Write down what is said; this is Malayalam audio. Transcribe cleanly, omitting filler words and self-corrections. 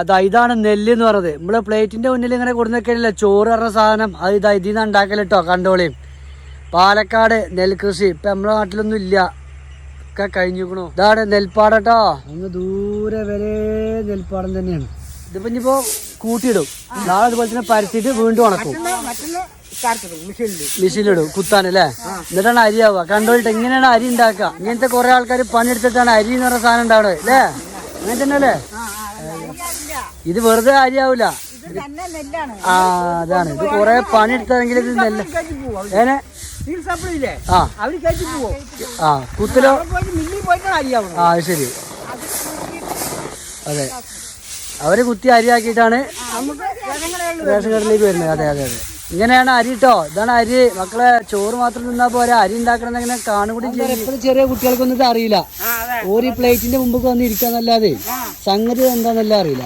അതാ ഇതാണ് നെല്ല് എന്ന് പറയുന്നത്. നമ്മള് പ്ലേറ്റിന്റെ മുന്നിൽ ഇങ്ങനെ കൊടുന്നൊക്കെയല്ലേ ചോറ് പറഞ്ഞ സാധനം. അത് ഇതാ ഇതിന്ന് ഉണ്ടാക്കലിട്ടോ. കണ്ടോളിയും. പാലക്കാട് നെൽകൃഷി ഇപ്പൊ നമ്മുടെ നാട്ടിലൊന്നും ഇല്ല, ഒക്കെ കഴിഞ്ഞിരിക്കണു. ഇതാണ് നെൽപ്പാടട്ടോ. അങ്ങ് ദൂരെ വരെ നെൽപ്പാടം തന്നെയാണ്. ഇതിപ്പോ ഇനിയിപ്പോ കൂട്ടിയിടും. നാളെ അതുപോലെ തന്നെ പരത്തിയിട്ട് വീണ്ടും ഉണക്കും. മിഷീനിലിടും കുത്താനല്ലേ. എന്നിട്ടാണ് അരിയാവുക. കണ്ടോളിട്ട് എങ്ങനെയാണ് അരി ഉണ്ടാക്കുക. ഇങ്ങനത്തെ കുറെ ആൾക്കാർ പണിയെടുത്തിട്ടാണ് അരി എന്ന് പറഞ്ഞ സാധനം ഉണ്ടാവുന്നത് അല്ലേ. അങ്ങനെ തന്നെ അല്ലേ. ഇത് വെറുതെ അരിയാവൂല. ആ അതാണ്. ഇത് കുറെ പണിയെടുത്തെങ്കിൽ ഇത് നെല്ല് ഏനെ ആ കുത്തലോ. ആ ശരി. അതെ, അവര് കുത്തി അരിയാക്കിയിട്ടാണ് റേഷൻ കടയിലേക്ക് വരുന്നത്. അതെ അതെ അതെ, ഇങ്ങനെയാണ് അരി കേട്ടോ. ഇതാണ് അരി. മക്കളെ ചോറ് മാത്രം തിന്നാ പോരാ, അരി ഉണ്ടാക്കണം എങ്ങനെ കാണുകൂടി ചെയ്യും. എപ്പോഴും ചെറിയ കുട്ടികൾക്കൊന്നും ഇത് അറിയില്ല. ഓരോ പ്ലേറ്റിന്റെ മുമ്പ് വന്ന് ഇരിക്കാന്നല്ലാതെ സംഗതി എന്താണെന്നല്ല അറിയില്ല.